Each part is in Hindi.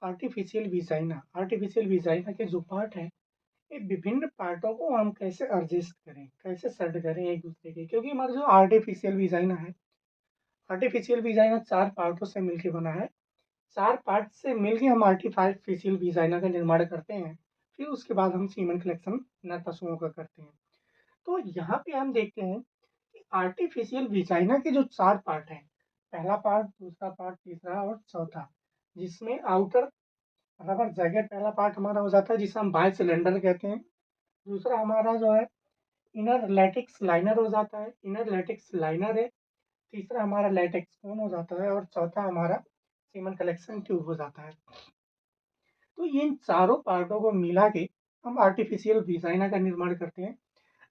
आर्टिफिशियल विजाइना के जो पार्ट हैं, ये विभिन्न पार्टों को हम कैसे एडजस्ट करें, कैसे सेट करें एक दूसरे के, क्योंकि हमारा जो आर्टिफिशियल विजाइना 4 पार्टों से मिलकर बना है। 4 पार्ट से मिलके हम आर्टिफिशियल विजाइना का निर्माण करते हैं। फिर उसके बाद हम सीमेन कलेक्शन नर पशुओं का करते हैं। तो यहाँ पे हम देखते हैं कि आर्टिफिशियल विजाइना के जो 4 पार्ट हैं, पहला पार्ट, दूसरा पार्ट, तीसरा और चौथा, जिसमें आउटर रबर जैकेट पहला पार्ट हमारा हो जाता है, जिसे हम बाय सिलेंडर कहते हैं। दूसरा हमारा जो है इनर लैटिक्स लाइनर हो जाता है, इनर लैटिक्स लाइनर है। तीसरा हमारा लैटेक्स कोन हो जाता है और चौथा हमारा सीमन कलेक्शन ट्यूब हो जाता है। तो इन चारों पार्टों को मिला के हम आर्टिफिशियल विजाइना का निर्माण करते हैं।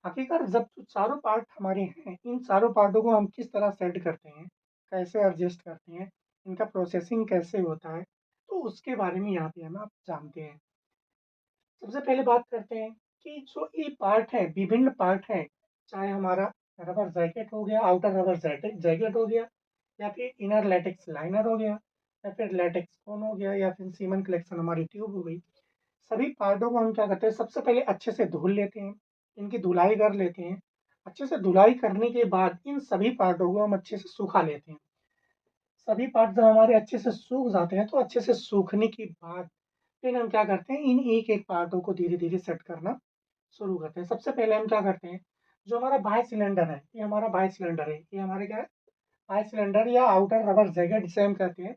आखिरकार जब चारों पार्ट हमारे हैं, इन चारों पार्टों को हम किस तरह सेट करते हैं, कैसे एडजस्ट करते हैं, इनका प्रोसेसिंग कैसे होता है, तो उसके बारे में यहाँ पे हम आप जानते हैं। सबसे पहले बात करते हैं कि जो ये पार्ट है, विभिन्न पार्ट है, चाहे हमारा रबर जैकेट हो गया, आउटर रबर जैकेट हो गया, या फिर इनर लैटेक्स लाइनर हो गया, या फिर लैटेक्स कोन हो गया, या फिर सीमन कलेक्शन हमारी ट्यूब हो गई। सभी पार्टों को हम क्या करते हैं, सबसे पहले अच्छे से धुल लेते हैं, इनकी धुलाई कर लेते हैं। अच्छे से धुलाई करने के बाद इन सभी पार्टों को हम अच्छे से सुखा लेते हैं। सभी पार्ट जब हमारे अच्छे से सूख जाते हैं, तो अच्छे से सूखने के बाद फिर हम क्या करते हैं, इन एक एक पार्टों को धीरे धीरे सेट करना शुरू करते हैं। सबसे पहले हम क्या करते हैं, जो हमारा बाय सिलेंडर है, ये हमारा बाय सिलेंडर है, ये हमारे क्या है, बाय सिलेंडर या आउटर रबर जैकेट जिसे हम कहते हैं।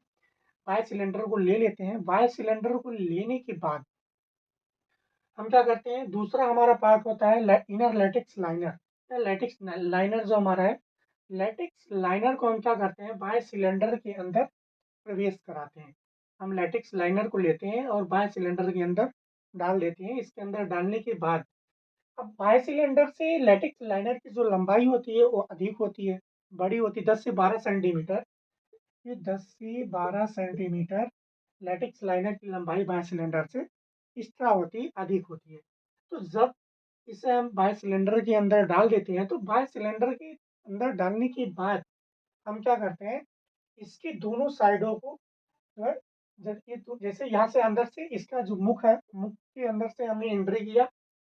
बाय सिलेंडर को ले लेते हैं। बाय सिलेंडर को लेने के बाद हम क्या करते हैं, दूसरा हमारा पार्ट होता है इनर लैटेक्स लाइनर या लैटेक्स लाइनर जो हमारा है। लैटेक्स लाइनर को हम क्या करते हैं, बाय सिलेंडर के अंदर प्रवेश कराते हैं। हम लैटेक्स लाइनर को लेते हैं और बाय सिलेंडर के अंदर डाल देते हैं। इसके अंदर डालने के बाद अब बाय सिलेंडर से लैटेक्स लाइनर की जो लंबाई होती है वो अधिक होती है, बड़ी होती है, 10 से 12 सेंटीमीटर। ये 10 से 12 सेंटीमीटर लैटेक्स लाइनर की लंबाई बाय सिलेंडर से एक्स्ट्रा होती, अधिक होती है। तो जब इसे हम बाय सिलेंडर के अंदर डाल देते हैं, तो बाय सिलेंडर के अंदर डालने के बाद हम क्या करते हैं, इसके दोनों साइडों को जो है, जैसे यहाँ से अंदर से इसका जो मुख है, मुख के अंदर से हमने एंट्री किया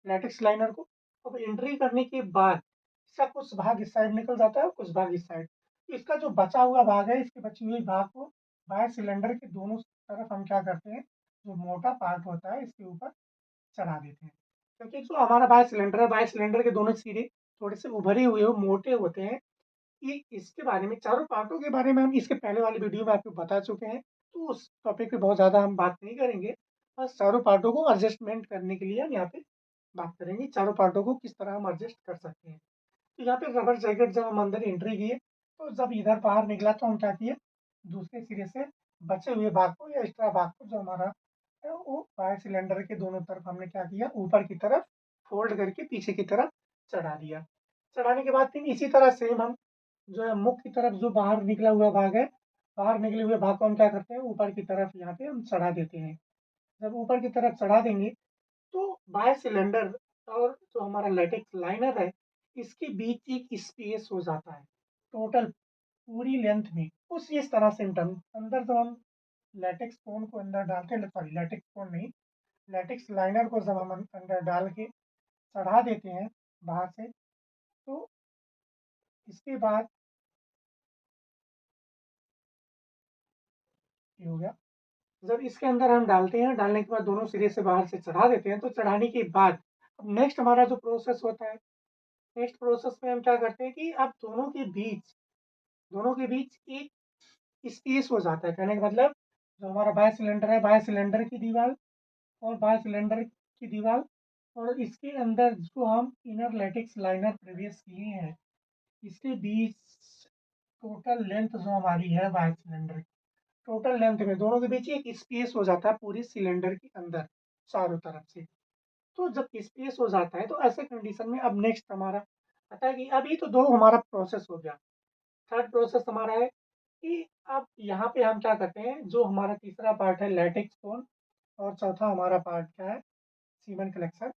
लैटेक्स लाइनर को। अब एंट्री करने के बाद इसका कुछ भाग इस साइड निकल जाता है और कुछ भाग इस साइड। इसका जो बचा हुआ भाग है, इसके बची हुई भाग को बाय सिलेंडर के दोनों तरफ हम क्या करते हैं, जो मोटा पार्ट होता है इसके ऊपर चढ़ा देते हैं। क्योंकि जो हमारा बाय सिलेंडर है, बाय सिलेंडर के दोनों सिरे थोड़े से उभरे हुए मोटे होते हैं। ये इसके बारे में, चारों पार्टों के बारे में हम इसके पहले वाली वीडियो में आपको बता चुके हैं, तो उस टॉपिक पे बहुत ज़्यादा हम बात नहीं करेंगे। बस चारों पार्टों को एडजस्टमेंट करने के लिए हम यहाँ पे बात करेंगे, चारों पार्टों को किस तरह हम एडजस्ट कर सकते हैं। तो यहाँ पे रबर जैकेट जब हम अंदर एंट्री किए, तो जब इधर बाहर निकला तो हम क्या किए, दूसरे सिरे से बचे हुए भाग को या एक्स्ट्रा भाग को जो हमारा है, वो फायर सिलेंडर के दोनों तरफ हमने क्या किया, ऊपर की तरफ फोल्ड करके पीछे की तरफ चढ़ा दिया। चढ़ाने के बाद फिर इसी तरह सेम हम जो है मुख की तरफ जो बाहर निकला हुआ भाग है, बाहर निकले हुए भाग को हम क्या करते हैं, ऊपर की तरफ यहाँ पे हम चढ़ा देते हैं। जब ऊपर की तरफ चढ़ा देंगे, तो बाय सिलेंडर और जो हमारा लैटेक्स लाइनर है, इसके बीच एक स्पेस हो जाता है टोटल पूरी लेंथ में। उस इस तरह से अंदर जब हम लैटेक्स कोन को अंदर डालते हैं, सॉरी लैटेक्स कोन नहीं, लैटेक्स लाइनर को जब हम अंदर डाल के चढ़ा देते हैं बाहर से, तो इसके बाद ये हो गया। जब इसके अंदर हम डालते हैं, डालने के बाद दोनों सिरे से बाहर से चढ़ा देते हैं, तो चढ़ाने के बाद अब नेक्स्ट हमारा जो प्रोसेस होता है, नेक्स्ट प्रोसेस में हम क्या करते हैं कि अब दोनों के बीच एक स्पेस हो जाता है। कहने का मतलब, जो हमारा बाय सिलेंडर है, बाय सिलेंडर की दीवार और बाय सिलेंडर की दीवार और इसके अंदर जो हम इनर लैटेक्स लाइनर प्रवेश किए हैं, इसके बीच टोटल लेंथ जो हमारी है बाय सिलेंडर की, टोटल लेंथ में दोनों के बीच एक स्पेस हो जाता है पूरी सिलेंडर के अंदर चारों तरफ से। तो जब स्पेस हो जाता है, तो ऐसे कंडीशन में अब नेक्स्ट हमारा आता है कि अभी तो दो हमारा प्रोसेस हो गया। थर्ड प्रोसेस हमारा है कि अब यहाँ पे हम क्या करते हैं, जो हमारा तीसरा पार्ट है लैटेक्स कोन और चौथा हमारा पार्ट क्या है, सीमेंट कलेक्शन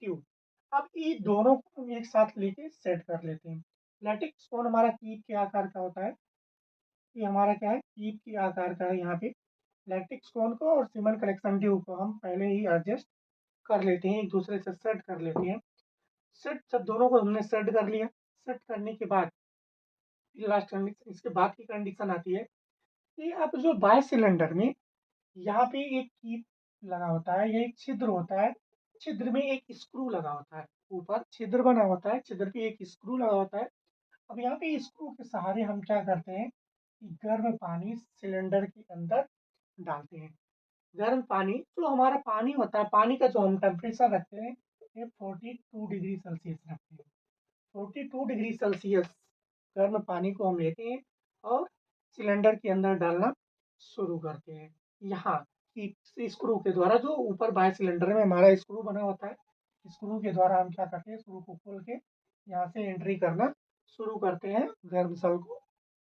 ट्यूब। अब ये दोनों को हम एक साथ लेके सेट कर लेते हैं। लैटेक्स कोन हमारा कीप के आकार का होता है, ये हमारा क्या है, कीप के आकार का है यहाँ पे लैटिक्स कोन को और सीमन कलेक्शन ट्यूब को हम पहले ही एडजस्ट कर लेते हैं, एक दूसरे से सेट कर लेते हैं। सेट जब दोनों को हमने सेट कर लिया, सेट करने के बाद लास्ट कंडीशन, इसके बाद की कंडीशन आती है कि अब जो बाय सिलेंडर में यहाँ पे एक कीप लगा होता है, ये एक छिद्र होता है, छिद्र में एक स्क्रू लगा होता है, ऊपर छिद्र बना होता है, छिद्र पे एक स्क्रू लगा होता है। अब यहाँ पे स्क्रू के सहारे हम क्या करते हैं कि गर्म पानी सिलेंडर के अंदर डालते हैं। गर्म पानी, जो हमारा पानी होता है, पानी का जो हम टेम्परेचर रखते हैं, ये 42 डिग्री सेल्सियस रखते हैं। 42 डिग्री सेल्सियस गर्म पानी को हम लेते हैं और सिलेंडर के अंदर डालना शुरू करते हैं। यहाँ की स्क्रू के द्वारा, जो ऊपर बाय सिलेंडर में हमारा स्क्रू बना होता है, स्क्रू के द्वारा हम क्या करते हैं, स्क्रू को खोल के यहाँ से एंट्री करना शुरू करते हैं गर्म जल को,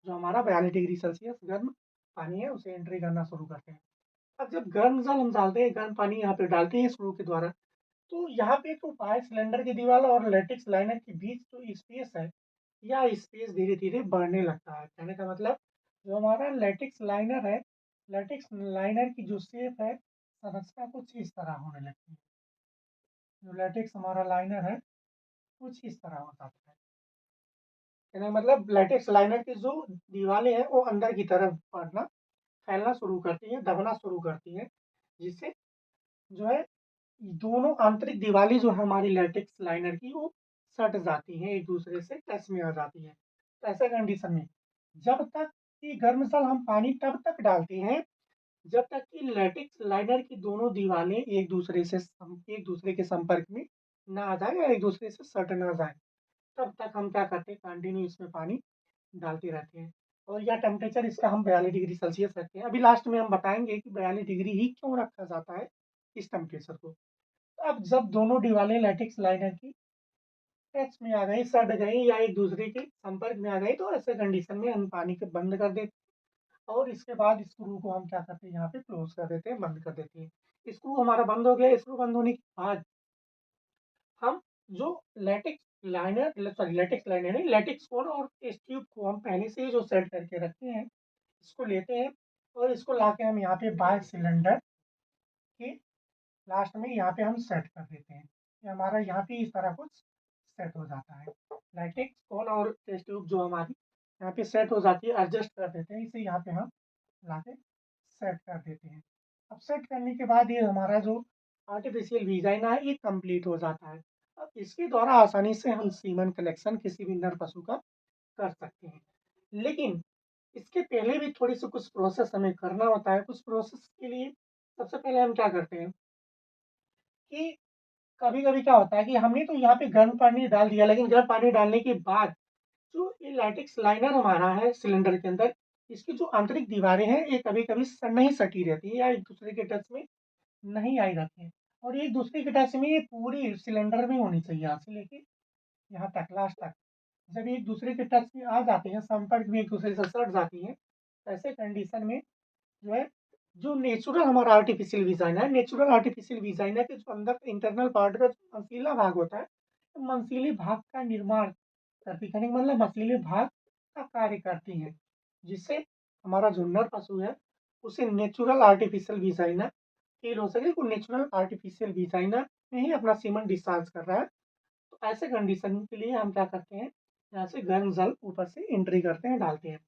जो हमारा 42 डिग्री सेल्सियस गर्म पानी है, उसे एंट्री करना शुरू करते हैं। अब जब गर्म जल हम डालते हैं, गर्म पानी यहाँ पे डालते हैं स्क्रू के द्वारा, तो यहाँ पे तो बाय सिलेंडर की दीवार और लेटेक्स लाइनर के बीच जो स्पेस है, या स्पेस धीरे धीरे बढ़ने लगता है। कहने का मतलब, जो हमारा लेटेक्स लाइनर है, लेटेक्स लाइनर की जो शेप है, संरचना कुछ इस तरह होने लगती है। जो लेटेक्स हमारा लाइनर है, कुछ इस तरह हो जाता है। कहने का मतलब, लेटेक्स लाइनर की जो दीवारें हैं, वो अंदर की तरफ बढ़ना, फैलना शुरू करती है, दबना शुरू करती है, जिससे जो है दोनों आंतरिक दीवारें जो है हमारी लेटेक्स लाइनर की, वो सट जाती हैं, एक दूसरे से टच में आ जाती है। तो ऐसे कंडीशन में जब तक कि गर्म जल हम पानी तब तक डालते हैं जब तक कि लेटेक्स लाइनर की दोनों दीवारें एक दूसरे के संपर्क में ना आ जाए, या एक दूसरे से सट ना जाए। तब तक हम क्या करते हैं, कंटिन्यू इसमें पानी डालते रहते हैं। और यह टेम्परेचर इसका हम 42 डिग्री सेल्सियस रखते हैं। अभी लास्ट में हम बताएंगे कि 42 डिग्री ही क्यों रखा जाता है, इस टेम्परेचर को। अब जब दोनों दीवारें लैटिक्स लाइनर की टच में आ गई, सट गई, या एक दूसरे के संपर्क में आ गई, तो ऐसे कंडीशन में हम पानी को बंद कर देते हैं। और इसके बाद स्क्रू को हम क्या करते हैं, यहाँ पे क्लोज कर देते हैं, बंद कर देते हैं। स्क्रू हमारा बंद हो गया। स्क्रू बंद होने के बाद हम जो लेटेक्स लाइनर नहीं, लेटेक्स कोन और टेस्ट ट्यूब को हम पहले से ही जो सेट करके रखते हैं, इसको लेते हैं और इसको लाके हम यहाँ पे बाय सिलेंडर के लास्ट में यहाँ पे हम सेट कर देते हैं। ये हमारा यहाँ पे इस तरह कुछ सेट हो जाता है। लाइटिक्स कोन और टेस्ट ट्यूब जो हमारी यहाँ पे सेट हो जाती है, एडजस्ट कर देते हैं, इसे यहाँ पे हम लाके सेट कर देते हैं। अब सेट करने के बाद ये हमारा जो आर्टिफिशियल डिजाइन है, ये कंप्लीट हो जाता है। अब इसके द्वारा आसानी से हम सीमन कलेक्शन किसी भी नर पशु का कर सकते हैं। लेकिन इसके पहले भी थोड़ी सी कुछ प्रोसेस हमें करना होता है। कुछ प्रोसेस के लिए सबसे पहले हम क्या करते हैं कि कभी-कभी क्या होता है कि हमने तो यहाँ पे गर्म पानी डाल दिया, लेकिन गर्म पानी डालने के बाद जो ये लैटिक्स लाइनर हमारा है सिलेंडर के अंदर, इसकी जो आंतरिक दीवारें हैं, ये कभी-कभी नहीं सटी रहती है, या एक दूसरे के टच में नहीं आई रहती है। और एक दूसरे के टच में ये पूरी सिलेंडर में होनी चाहिए, यहाँ से लेके यहाँ तक, लास्ट तक। जब एक दूसरे के टच में आ जाते हैं, संपर्क में एक दूसरे से सट जाती हैं, तो ऐसे कंडीशन में जो है, जो नेचुरल हमारा आर्टिफिशियल डिजाइन है, नेचुरल आर्टिफिशियल डिजाइन है कि जो अंदर इंटरनल पार्ट का जो मंसीला भाग होता है, तो मंसीले भाग का निर्माण करती, कहने का मतलब मसीले भाग का कार्य करती हैं, जिससे हमारा जो नर पशु है, उसे नेचुरल आर्टिफिशियल डिजाइनर फील हो सके, को नेचुरल आर्टिफिशियल डिजाइनर में ही अपना सीमन डिस्चार्ज कर रहा है। तो ऐसे कंडीशन के लिए हम क्या करते हैं, यहाँ से गर्म जल ऊपर से एंट्री करते हैं, डालते हैं।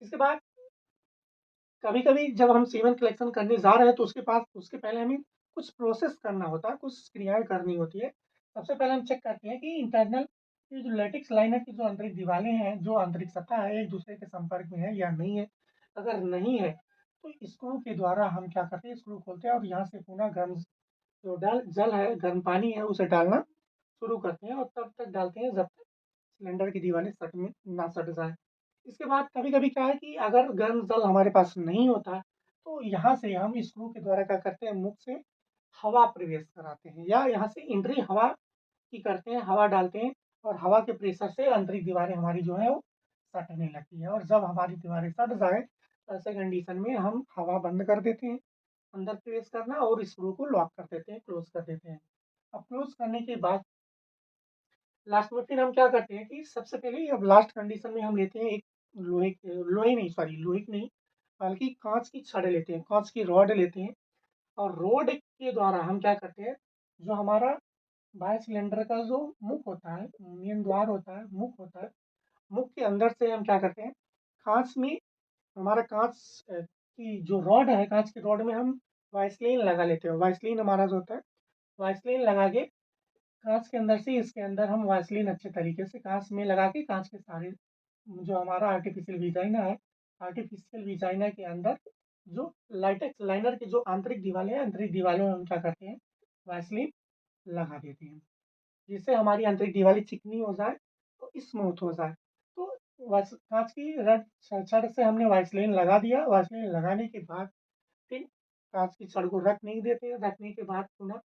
इसके बाद कभी-कभी जब हम सीमेन कलेक्शन करने जा रहे हैं, तो उसके पहले हमें कुछ प्रोसेस करना होता है, कुछ क्रियाएँ करनी होती है। सबसे पहले हम चेक करते हैं कि इंटरनल ये जो लैटिक्स लाइनर की जो आंतरिक दीवारें हैं, जो आंतरिक सतह है, एक-दूसरे के संपर्क में है या नहीं है। अगर नहीं है, तो स्क्रू के द्वारा हम क्या करते हैं, स्क्रू खोलते हैं और यहाँ से पुनः गर्म जो डल जल है, गर्म पानी है, उसे डालना शुरू करते हैं, और तब तक डालते हैं जब तक सिलेंडर की दीवारें सट में ना सट जाए। इसके बाद कभी-कभी क्या है कि अगर गर्म जल हमारे पास नहीं होता, तो यहाँ से हम स्क्रू के द्वारा क्या करते हैं, मुख से हवा प्रवेश कराते हैं, या यहाँ से एंट्री हवा की करते हैं, हवा डालते हैं, और हवा के प्रेशर से आंतरिक दीवारें हमारी जो है वो सटने लगती है। और जब हमारी दीवारें सट जाए, तो ऐसे कंडीशन में हम हवा बंद कर देते हैं, अंदर प्रवेश करना, और स्क्रू को लॉक कर देते हैं, क्लोज कर देते हैं। अब क्लोज करने के बाद लास्ट में फिर हम क्या करते हैं कि सबसे पहले अब लास्ट कंडीशन में हम लेते हैं एक लोहे नहीं, बल्कि काँच की छड़ लेते हैं, काँच की रॉड लेते हैं और रॉड के द्वारा हम क्या करते हैं, जो हमारा बायो सिलेंडर का जो मुख होता है, मेन द्वार होता है, मुख होता है, मुख के अंदर से हम क्या करते हैं, काँच में हमारा काँच की जो रॉड है, काँच की रॉड में हम वाइसलीन लगा लेते हैं। वाइसलीन हमारा जो होता है, वाइसलीन लगा के काँच के अंदर से इसके अंदर हम वाइसलीन अच्छे तरीके से काँच में लगा के काँच के सारे जो हमारा आर्टिफिशियल विजाइना है, आर्टिफिशियल विजाइना के अंदर जो लाइटेक्स लाइनर की जो आंतरिक दीवारें हैं, आंतरिक दीवारों में हम क्या करते हैं, वाइसलीन लगा देते हैं। जिससे हमारी आंतरिक दीवारें चिकनी हो जाए, तो स्मूथ हो जाए। तो वाइस काँच की रड छड़ से हमने वाइसलीन लगा दिया, वाइसलीन लगाने के बाद फिर काँच की छड़ को रख नहीं देते हैं, रखने के बाद पुनः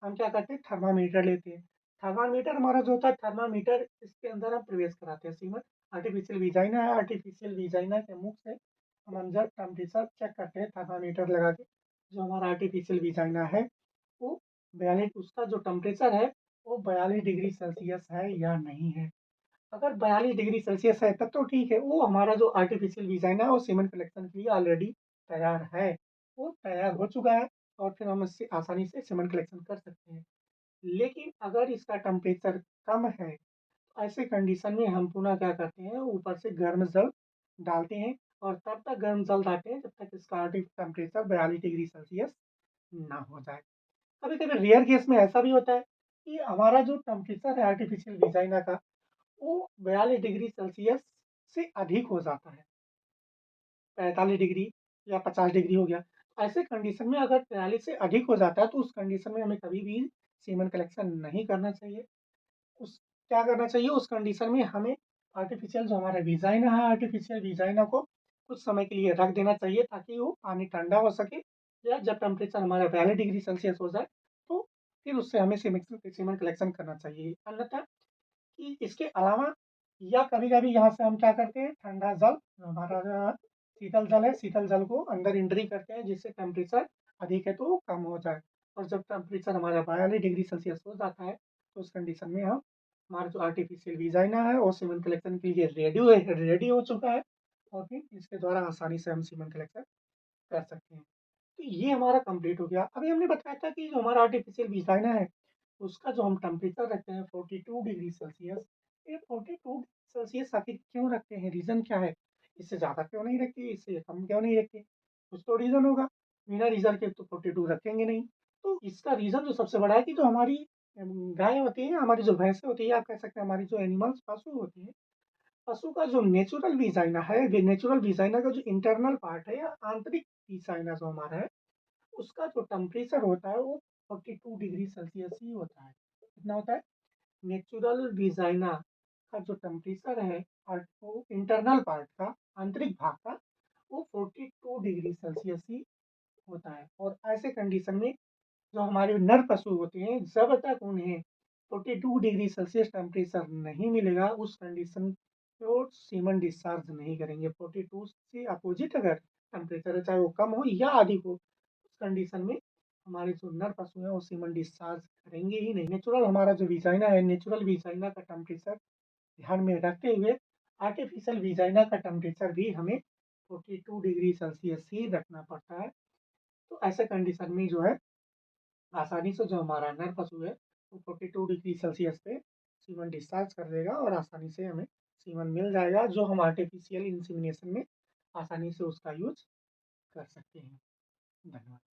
हम क्या करते हैं, थर्मामीटर लेते हैं। थर्मामीटर हमारा जो होता है, थर्मामीटर इसके अंदर हम प्रवेश कराते हैं सीमन आर्टिफिशियल विजाइना है, आर्टिफिशियल विजाइना के मुख से हम अंदर टेम्परेचर चेक करते हैं थर्मामीटर लगा के। जो हमारा आर्टिफिशियल विजाइना है, वो 42 उसका जो टेम्परेचर है, वो 42 डिग्री सेल्सियस है या नहीं है। अगर 42 डिग्री सेल्सियस है तब तो ठीक है, वो हमारा जो आर्टिफिशियल विजाइना है वो सीमेंट कलेक्शन के लिए ऑलरेडी तैयार है। वो तैयार हो चुका है और फिर हम इससे आसानी से सीमेंट कलेक्शन कर सकते हैं। लेकिन अगर इसका टेम्परेचर कम है, तो ऐसे कंडीशन में हम पुनः क्या करते हैं, ऊपर से गर्म जल डालते हैं और तब तक गर्म जल डालते हैं जब तक इसका टेम्परेचर 42 डिग्री सेल्सियस ना हो जाए। कभी-कभी रेयर केस में ऐसा भी होता है कि हमारा जो टेम्परेचर है आर्टिफिशियल विजाइना का, वो 42 डिग्री सेल्सियस से अधिक हो जाता है, 45 डिग्री या 50 डिग्री हो गया। ऐसे कंडीशन में अगर 43 से अधिक हो जाता है, तो उस कंडीशन में हमें कभी भी सीमेंट कलेक्शन नहीं करना चाहिए। उस क्या करना चाहिए, उस कंडीशन में हमें आर्टिफिशियल जो हमारा विजाइना है, आर्टिफिशियल विजाइना को कुछ समय के लिए रख देना चाहिए ताकि वो पानी ठंडा हो सके या जब टेम्परेचर हमारा 42 डिग्री सेल्सियस हो जाए, तो फिर उससे हमें सीमेंट कलेक्शन करना चाहिए। अन्यथा कि इसके अलावा या कभी-कभी यहाँ से हम क्या करते हैं, ठंडा जल जो हमारा शीतल जल है, शीतल जल को अंदर एंट्री करते हैं जिससे टेम्परेचर अधिक है तो वो कम हो जाए। और जब टेम्परेचर हमारा 42 डिग्री सेल्सियस हो जाता है, तो उस कंडीशन में हम हमारा जो आर्टिफिशियल विजाइना है, वो सीमेंट कलेक्शन के लिए रेडी हो चुका है और फिर इसके द्वारा आसानी से हम सीमेंट कलेक्शन कर सकते हैं। तो ये हमारा कंप्लीट हो गया। अभी हमने बताया था कि जो हमारा आर्टिफिशियल विजाइना है, उसका जो हम टेम्परेचर रखते हैं 42 डिग्री सेल्सियस, ये 42 सेल्सियस आखिर क्यों रखते हैं? रीज़न क्या है? इससे ज़्यादा क्यों नहीं रखते? इससे कम क्यों नहीं रखते? कुछ तो रीज़न होगा। बिना रीज़न के तो 42 रखेंगे नहीं। तो इसका रीज़न जो सबसे बड़ा है कि जो हमारी गाय होती है, हमारी जो भैंसें होती है, आप कह सकते हैं हमारी जो एनिमल्स पशु होती हैं, पशु का जो नेचुरल विजाइना है, नेचुरल विजाइना का जो इंटरनल पार्ट है या आंतरिक विजाइना जो हमारा है, उसका जो टेम्परेचर होता है वो 42 डिग्री सेल्सियस ही होता है। कितना होता है? नेचुरल विजाइना का जो टेम्परेचर है वो इंटरनल पार्ट का, आंतरिक भाग का, वो 42 डिग्री सेल्सियस ही होता है। और ऐसे कंडीशन में जो हमारे नर पशु होते हैं, जब तक उन्हें 42 डिग्री सेल्सियस टेम्परेचर नहीं मिलेगा, उस कंडीशन में वो सीमन डिस्चार्ज नहीं करेंगे। 42 से अपोजिट अगर टेम्परेचर है, चाहे वो कम हो या अधिक हो, उस कंडीशन में हमारे जो नर पशु हैं, वो सीमन डिस्चार्ज करेंगे ही नहीं। नेचुरल हमारा जो विजाइना है, नेचुरल विजाइना का टेम्परेचर ध्यान में रखते हुए आर्टिफिशियल विजाइना का टेम्परेचर भी हमें 42 डिग्री सेल्सियस ही रखना पड़ता है। तो ऐसे कंडीशन में जो है आसानी से जो हमारा नर पशु है वो 42 डिग्री सेल्सियस पे सीमन डिस्चार्ज कर देगा और आसानी से हमें सीमन मिल जाएगा, जो हम आर्टिफिशियल इंसेमिनेशन में आसानी से उसका यूज कर सकते हैं। धन्यवाद।